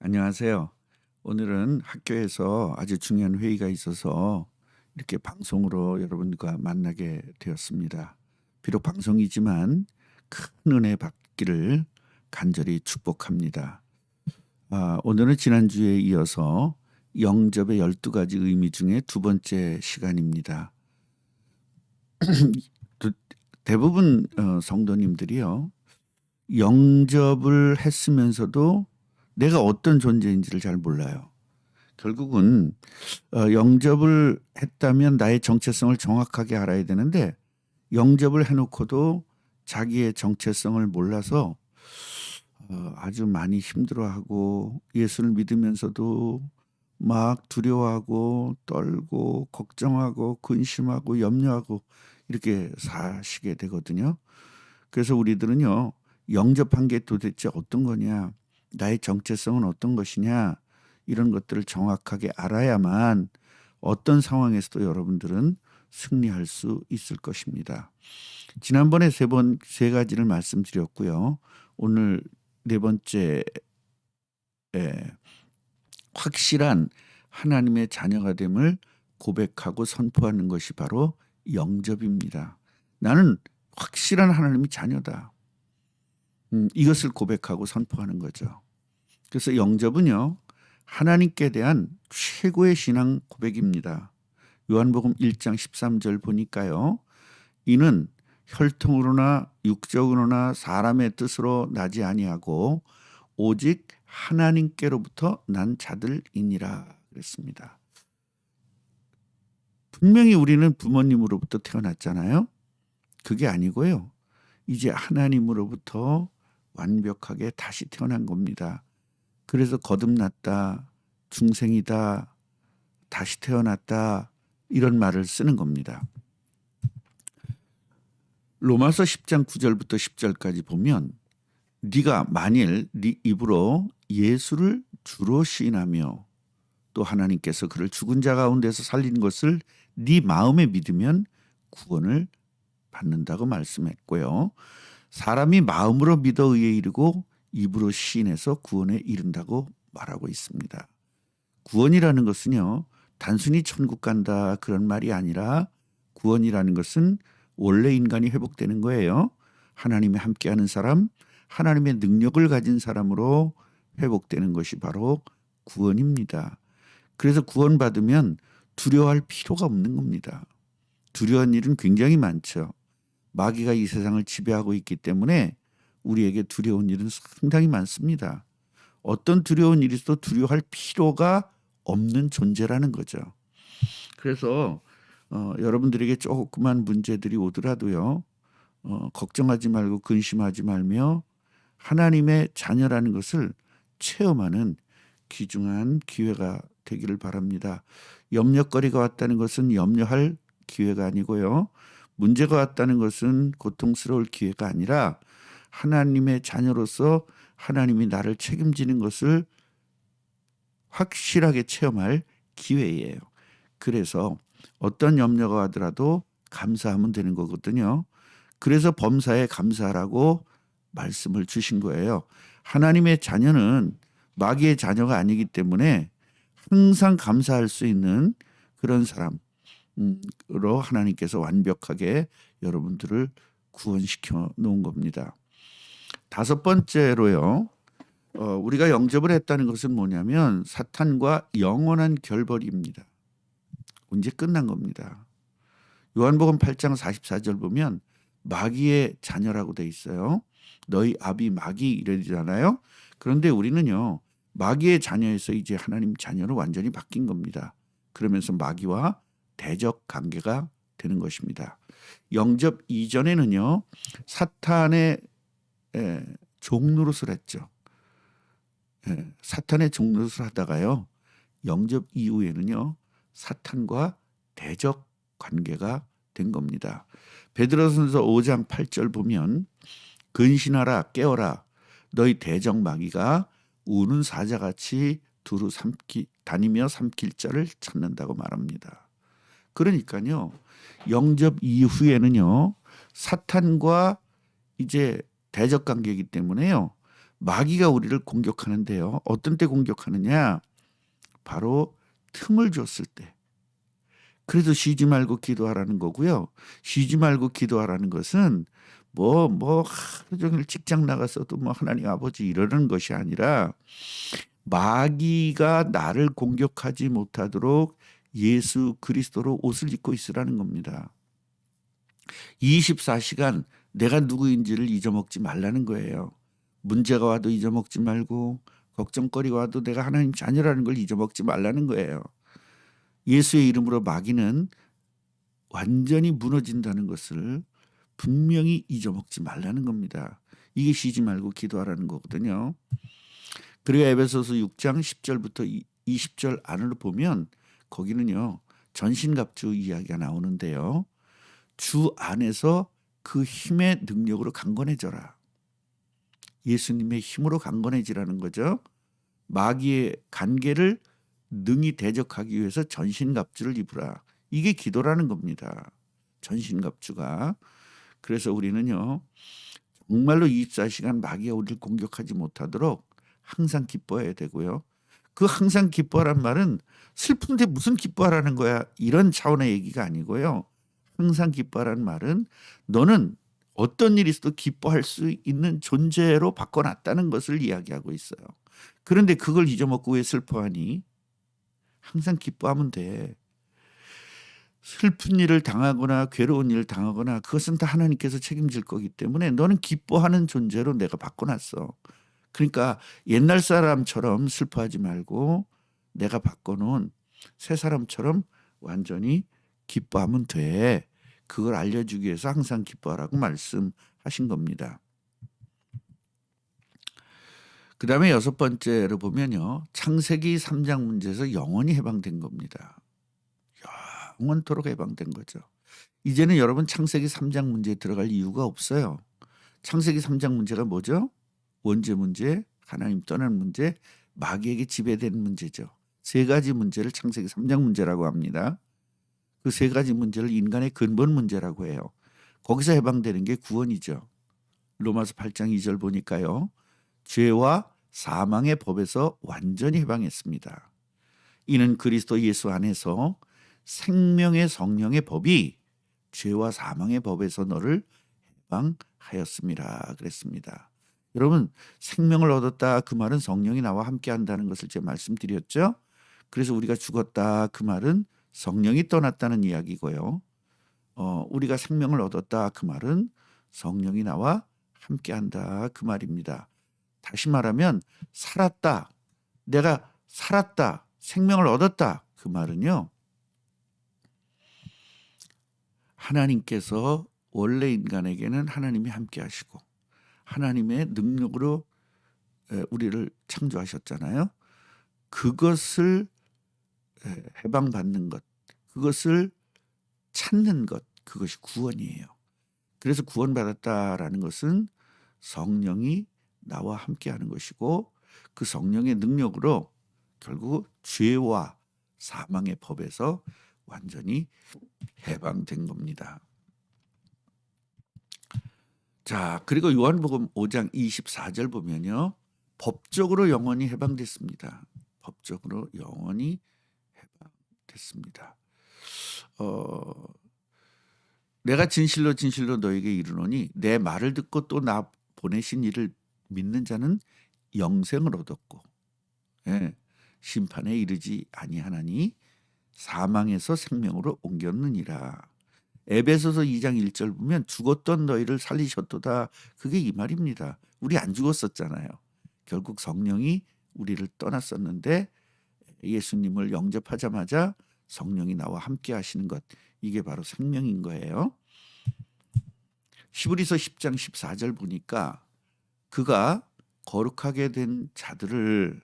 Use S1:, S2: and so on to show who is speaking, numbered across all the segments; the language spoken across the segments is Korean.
S1: 안녕하세요. 오늘은 학교에서 아주 중요한 회의가 있어서 이렇게 방송으로 여러분과 만나게 되었습니다. 비록 방송이지만 큰 은혜 받기를 간절히 축복합니다. 오늘은 지난주에 이어서 영접의 12가지 의미 중에 두 번째 시간입니다. 대부분 성도님들이요. 영접을 했으면서도 내가 어떤 존재인지를 잘 몰라요. 결국은 영접을 했다면 나의 정체성을 정확하게 알아야 되는데 영접을 해놓고도 자기의 정체성을 몰라서 아주 많이 힘들어하고 예수를 믿으면서도 막 두려워하고 떨고 걱정하고 근심하고 염려하고 이렇게 사시게 되거든요. 그래서 우리들은요. 영접한 게 도대체 어떤 거냐, 나의 정체성은 어떤 것이냐, 이런 것들을 정확하게 알아야만 어떤 상황에서도 여러분들은 승리할 수 있을 것입니다. 지난번에 세 가지를 말씀드렸고요. 오늘 네 번째 확실한 하나님의 자녀가 됨을 고백하고 선포하는 것이 바로 영접입니다. 나는 확실한 하나님의 자녀다. 이것을 고백하고 선포하는 거죠. 그래서 영접은요. 하나님께 대한 최고의 신앙 고백입니다. 요한복음 1장 13절 보니까요. 이는 혈통으로나 육적으로나 사람의 뜻으로 나지 아니하고 오직 하나님께로부터 난 자들이니라 그랬습니다. 분명히 우리는 부모님으로부터 태어났잖아요. 그게 아니고요. 이제 하나님으로부터 완벽하게 다시 태어난 겁니다. 그래서 거듭났다, 중생이다, 다시 태어났다 이런 말을 쓰는 겁니다. 로마서 10장 9절부터 10절까지 보면 네가 만일 네 입으로 예수를 주로 시인하며 또 하나님께서 그를 죽은 자 가운데서 살린 것을 네 마음에 믿으면 구원을 받는다고 말씀했고요. 사람이 마음으로 믿어 의에 이르고 입으로 시인해서 구원에 이른다고 말하고 있습니다. 구원이라는 것은요. 단순히 천국 간다 그런 말이 아니라 구원이라는 것은 원래 인간이 회복되는 거예요. 하나님이 함께하는 사람, 하나님의 능력을 가진 사람으로 회복되는 것이 바로 구원입니다. 그래서 구원받으면 두려워할 필요가 없는 겁니다. 두려운 일은 굉장히 많죠. 마귀가 이 세상을 지배하고 있기 때문에 우리에게 두려운 일은 상당히 많습니다. 어떤 두려운 일이 있어도 두려워할 필요가 없는 존재라는 거죠. 그래서 여러분들에게 조그만 문제들이 오더라도요. 걱정하지 말고 근심하지 말며 하나님의 자녀라는 것을 체험하는 귀중한 기회가 되기를 바랍니다. 염려거리가 왔다는 것은 염려할 기회가 아니고요. 문제가 왔다는 것은 고통스러울 기회가 아니라 하나님의 자녀로서 하나님이 나를 책임지는 것을 확실하게 체험할 기회예요. 그래서 어떤 염려가 하더라도 감사하면 되는 거거든요. 그래서 범사에 감사하라고 말씀을 주신 거예요. 하나님의 자녀는 마귀의 자녀가 아니기 때문에 항상 감사할 수 있는 그런 사람으로 하나님께서 완벽하게 여러분들을 구원시켜 놓은 겁니다. 다섯 번째로요. 우리가 영접을 했다는 것은 뭐냐면 사탄과 영원한 결벌입니다. 이제 끝난 겁니다. 요한복음 8장 44절 보면 마귀의 자녀라고 돼 있어요. 너희 아비 마귀 이러잖아요. 그런데 우리는요. 마귀의 자녀에서 이제 하나님 자녀로 완전히 바뀐 겁니다. 그러면서 마귀와 대적 관계가 되는 것입니다. 영접 이전에는요. 사탄의 종노릇을 했죠. 사탄의 종노릇을 하다가요. 영접 이후에는요. 사탄과 대적 관계가 된 겁니다. 베드로전서 5장 8절 보면 근신하라 깨어라 너희 대적 마귀가 우는 사자같이 두루 다니며 삼킬 자를 찾는다고 말합니다. 그러니까요. 영접 이후에는요. 사탄과 이제 대적 관계이기 때문에요. 마귀가 우리를 공격하는데요. 어떤 때 공격하느냐? 바로 틈을 줬을 때. 그래도 쉬지 말고 기도하라는 거고요. 쉬지 말고 기도하라는 것은 하루 종일 직장 나갔어도 하나님 아버지 이러는 것이 아니라 마귀가 나를 공격하지 못하도록 예수 그리스도로 옷을 입고 있으라는 겁니다. 24시간 내가 누구인지를 잊어먹지 말라는 거예요. 문제가 와도 잊어먹지 말고 걱정거리가 와도 내가 하나님 자녀라는 걸 잊어먹지 말라는 거예요. 예수의 이름으로 마귀는 완전히 무너진다는 것을 분명히 잊어먹지 말라는 겁니다. 이게 쉬지 말고 기도하라는 거거든요. 그리고 에베소서 6장 10절부터 20절 안으로 보면 거기는요. 전신갑주 이야기가 나오는데요. 주 안에서 그 힘의 능력으로 강건해져라. 예수님의 힘으로 강건해지라는 거죠. 마귀의 간계를 능히 대적하기 위해서 전신갑주를 입으라. 이게 기도라는 겁니다. 전신갑주가. 그래서 우리는요. 정말로 24시간 마귀가 우리를 공격하지 못하도록 항상 기뻐해야 되고요. 그 항상 기뻐하란 말은 슬픈데 무슨 기뻐하라는 거야. 이런 차원의 얘기가 아니고요. 항상 기뻐하라는 말은 너는 어떤 일이 있어도 기뻐할 수 있는 존재로 바꿔놨다는 것을 이야기하고 있어요. 그런데 그걸 잊어먹고 왜 슬퍼하니? 항상 기뻐하면 돼. 슬픈 일을 당하거나 괴로운 일을 당하거나 그것은 다 하나님께서 책임질 거기 때문에 너는 기뻐하는 존재로 내가 바꿔놨어. 그러니까 옛날 사람처럼 슬퍼하지 말고 내가 바꿔놓은 새 사람처럼 완전히 기뻐하면 돼. 그걸 알려주기 위해서 항상 기뻐하라고 말씀하신 겁니다. 그 다음에 6번째로 보면요. 창세기 3장 문제에서 영원히 해방된 겁니다. 영원토록 해방된 거죠. 이제는 여러분 창세기 3장 문제에 들어갈 이유가 없어요. 창세기 3장 문제가 뭐죠? 원죄 문제, 하나님 떠난 문제, 마귀에게 지배된 문제죠. 3가지 문제를 창세기 3장 문제라고 합니다. 그 3가지 문제를 인간의 근본 문제라고 해요. 거기서 해방되는 게 구원이죠. 로마서 8장 2절 보니까요. 죄와 사망의 법에서 완전히 해방했습니다. 이는 그리스도 예수 안에서 생명의 성령의 법이 죄와 사망의 법에서 너를 해방하였습니다. 그랬습니다. 여러분 생명을 얻었다 그 말은 성령이 나와 함께 한다는 것을 제가 말씀드렸죠. 그래서 우리가 죽었다 그 말은 성령이 떠났다는 이야기고요. 우리가 생명을 얻었다 그 말은 성령이 나와 함께 한다 그 말입니다. 다시 말하면 살았다. 내가 살았다. 생명을 얻었다. 그 말은요. 하나님께서 원래 인간에게는 하나님이 함께 하시고 하나님의 능력으로 우리를 창조하셨잖아요. 그것을 해방받는 것, 그것을 찾는 것, 그것이 구원이에요. 그래서 구원받았다라는 것은 성령이 나와 함께하는 것이고 그 성령의 능력으로 결국 죄와 사망의 법에서 완전히 해방된 겁니다. 자, 그리고 요한복음 5장 24절 보면요. 법적으로 영원히 해방됐습니다. 법적으로 영원히 해방됐습니다. 내가 진실로 진실로 너에게 이르노니 내 말을 듣고 또 나 보내신 이를 믿는 자는 영생을 얻었고 심판에 이르지 아니하나니 사망에서 생명으로 옮겼느니라. 에베소서 2장 1절 보면 죽었던 너희를 살리셨도다. 그게 이 말입니다. 우리 안 죽었었잖아요. 결국 성령이 우리를 떠났었는데 예수님을 영접하자마자 성령이 나와 함께 하시는 것. 이게 바로 생명인 거예요. 히브리서 10장 14절 보니까 그가 거룩하게 된 자들을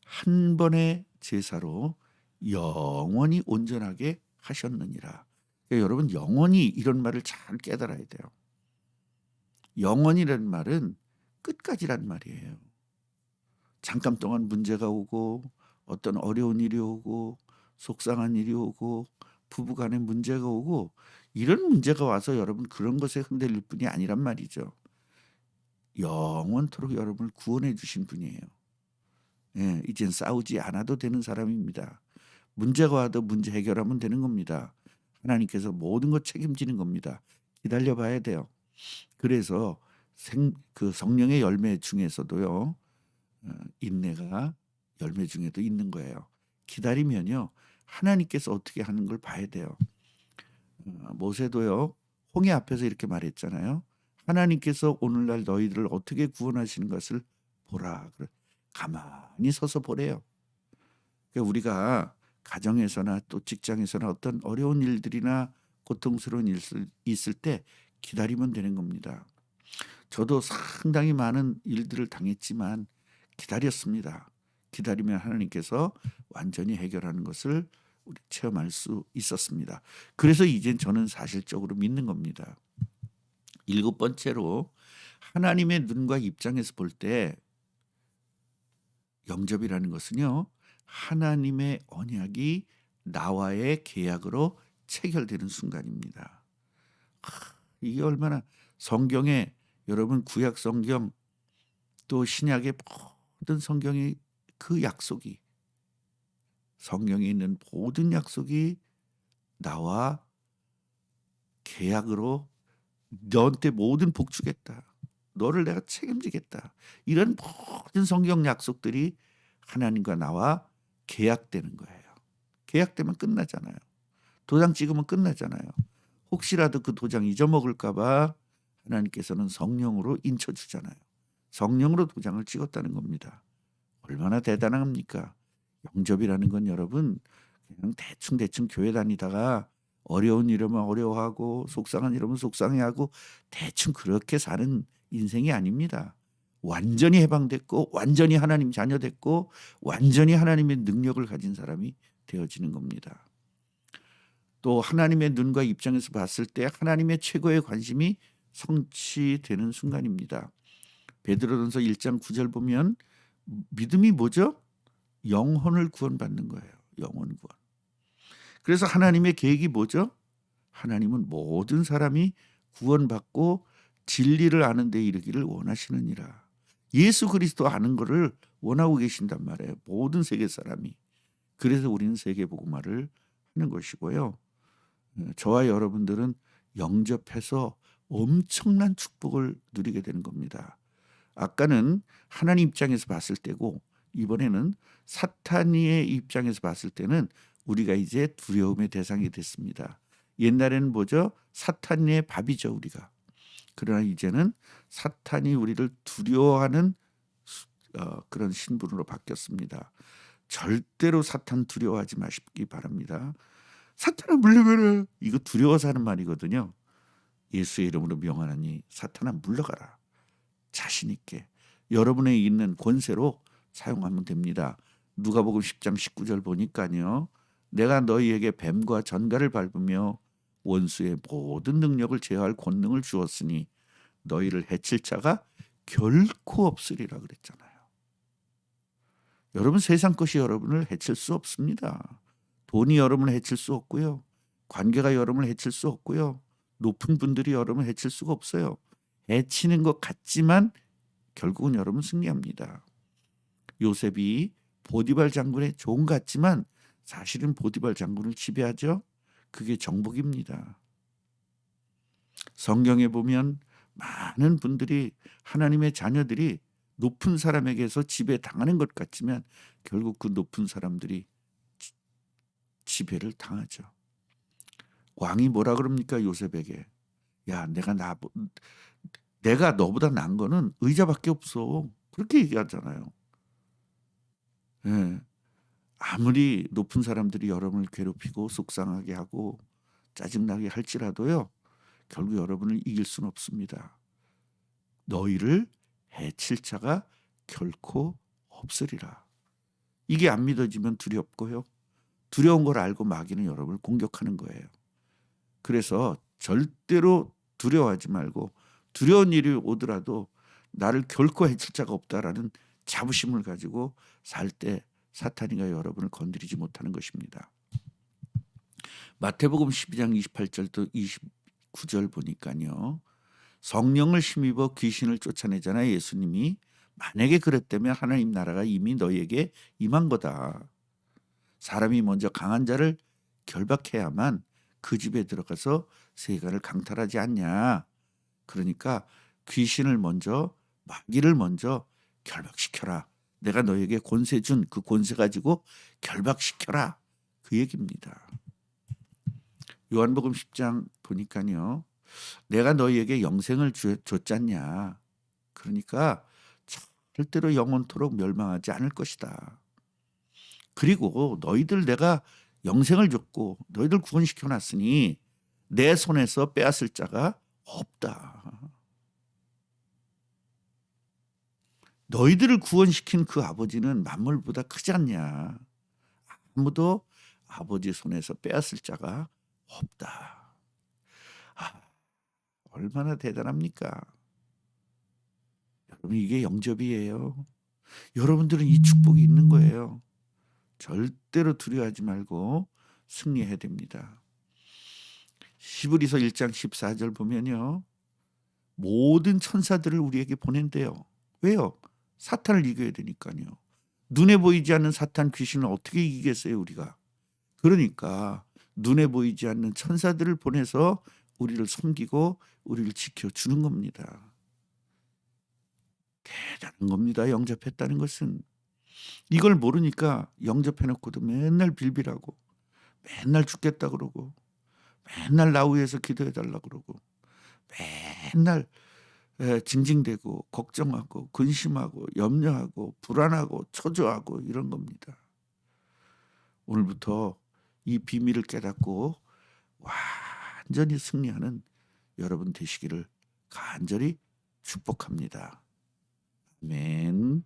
S1: 한 번의 제사로 영원히 온전하게 하셨느니라. 그러니까 여러분 영원히 이런 말을 잘 깨달아야 돼요. 영원이라는 말은 끝까지란 말이에요. 잠깐 동안 문제가 오고 어떤 어려운 일이 오고 속상한 일이 오고 부부간에 문제가 오고 이런 문제가 와서 여러분 그런 것에 흔들릴 뿐이 아니란 말이죠. 영원토록 여러분을 구원해 주신 분이에요. 예, 이젠 싸우지 않아도 되는 사람입니다. 문제가 와도 문제 해결하면 되는 겁니다. 하나님께서 모든 것 책임지는 겁니다. 기다려 봐야 돼요. 그래서 그 성령의 열매 중에서도요. 인내가 열매 중에도 있는 거예요. 기다리면요. 하나님께서 어떻게 하는 걸 봐야 돼요. 모세도요. 홍해 앞에서 이렇게 말했잖아요. 하나님께서 오늘날 너희들을 어떻게 구원하시는 것을 보라. 가만히 서서 보래요. 그러니까 우리가 가정에서나 또 직장에서나 어떤 어려운 일들이나 고통스러운 일 있을 때 기다리면 되는 겁니다. 저도 상당히 많은 일들을 당했지만 기다렸습니다. 기다리면 하나님께서 완전히 해결하는 것을 우리 체험할 수 있었습니다. 그래서 이젠 저는 사실적으로 믿는 겁니다. 7번째로 하나님의 눈과 입장에서 볼 때 영접이라는 것은요. 하나님의 언약이 나와의 계약으로 체결되는 순간입니다. 이게 얼마나 성경에 여러분 구약 성경 또 신약의 모든 성경의 그 약속이 성경에 있는 모든 약속이 나와 계약으로 너한테 모든 복 주겠다. 너를 내가 책임지겠다. 이런 모든 성경 약속들이 하나님과 나와 계약되는 거예요. 계약되면 끝나잖아요. 도장 찍으면 끝나잖아요. 혹시라도 그 도장 잊어먹을까 봐 하나님께서는 성령으로 인쳐주잖아요. 성령으로 도장을 찍었다는 겁니다. 얼마나 대단합니까? 영접이라는 건 여러분 그냥 대충 교회 다니다가 어려운 일이면 어려워하고 속상한 일이면 속상해하고 대충 그렇게 사는 인생이 아닙니다. 완전히 해방됐고 완전히 하나님 자녀 됐고 완전히 하나님의 능력을 가진 사람이 되어지는 겁니다. 또 하나님의 눈과 입장에서 봤을 때 하나님의 최고의 관심이 성취되는 순간입니다. 베드로전서 1장 9절 보면 믿음이 뭐죠? 영혼을 구원받는 거예요. 영혼 구원. 그래서 하나님의 계획이 뭐죠? 하나님은 모든 사람이 구원받고 진리를 아는 데 이르기를 원하시느니라. 예수 그리스도 아는 것을 원하고 계신단 말이에요. 모든 세계 사람이. 그래서 우리는 세계복음화를 하는 것이고요. 저와 여러분들은 영접해서 엄청난 축복을 누리게 되는 겁니다. 아까는 하나님 입장에서 봤을 때고 이번에는 사탄의 입장에서 봤을 때는 우리가 이제 두려움의 대상이 됐습니다. 옛날에는 뭐죠? 사탄의 밥이죠, 우리가. 그러나 이제는 사탄이 우리를 두려워하는 그런 신분으로 바뀌었습니다. 절대로 사탄 두려워하지 마시기 바랍니다. 사탄아 물러가라. 이거 두려워서 하는 말이거든요. 예수의 이름으로 명하노니 사탄아 물러가라. 자신 있게 여러분의 있는 권세로 사용하면 됩니다. 누가복음 10장 19절 보니까요. 내가 너희에게 뱀과 전갈을 밟으며 원수의 모든 능력을 제어할 권능을 주었으니 너희를 해칠 자가 결코 없으리라 그랬잖아요. 여러분 세상 것이 여러분을 해칠 수 없습니다. 돈이 여러분을 해칠 수 없고요. 관계가 여러분을 해칠 수 없고요. 높은 분들이 여러분을 해칠 수가 없어요. 해치는 것 같지만 결국은 여러분 승리합니다. 요셉이 보디발 장군의 종 같지만 사실은 보디발 장군을 지배하죠. 그게 정복입니다. 성경에 보면 많은 분들이 하나님의 자녀들이 높은 사람에게서 지배당하는 것 같지만 결국 그 높은 사람들이 지배를 당하죠. 왕이 뭐라 그럽니까 요셉에게? 야 내가 너보다 난 거는 의자밖에 없어. 그렇게 얘기하잖아요. 예. 아무리 높은 사람들이 여러분을 괴롭히고 속상하게 하고 짜증나게 할지라도요. 결국 여러분을 이길 수는 없습니다. 너희를 해칠 자가 결코 없으리라. 이게 안 믿어지면 두렵고요. 두려운 걸 알고 마귀는 여러분을 공격하는 거예요. 그래서 절대로 두려워하지 말고 두려운 일이 오더라도 나를 결코 해칠 자가 없다라는 자부심을 가지고 살 때 사탄이가 여러분을 건드리지 못하는 것입니다. 마태복음 12장 28절도 29절 보니까요. 성령을 힘입어 귀신을 쫓아내잖아요, 예수님이. 만약에 그랬다면 하나님 나라가 이미 너희에게 임한 거다. 사람이 먼저 강한 자를 결박해야만 그 집에 들어가서 세간을 강탈하지 않냐. 그러니까 귀신을 먼저, 마귀를 먼저 결박시켜라. 내가 너에게 권세 준 그 권세 가지고 결박시켜라. 그 얘기입니다. 요한복음 10장 보니까요. 내가 너희에게 영생을 줬잖냐. 그러니까 절대로 영원토록 멸망하지 않을 것이다. 그리고 너희들 내가 영생을 줬고 너희들 구원시켜 놨으니 내 손에서 빼앗을 자가 없다. 너희들을 구원시킨 그 아버지는 만물보다 크지 않냐. 아무도 아버지 손에서 빼앗을 자가 없다. 아, 얼마나 대단합니까? 여러분, 이게 영접이에요. 여러분들은 이 축복이 있는 거예요. 절대로 두려워하지 말고 승리해야 됩니다. 히브리서 1장 14절 보면요. 모든 천사들을 우리에게 보낸대요. 왜요? 사탄을 이겨야 되니까요. 눈에 보이지 않는 사탄 귀신을 어떻게 이기겠어요, 우리가? 그러니까 눈에 보이지 않는 천사들을 보내서 우리를 섬기고 우리를 지켜주는 겁니다. 대단한 겁니다. 영접했다는 것은. 이걸 모르니까 영접해놓고도 맨날 빌빌하고 맨날 죽겠다 그러고 맨날 나 위해서 기도해달라 그러고 맨날 징징대고 걱정하고 근심하고 염려하고 불안하고 초조하고 이런 겁니다. 오늘부터 이 비밀을 깨닫고 완전히 승리하는 여러분 되시기를 간절히 축복합니다. 아멘.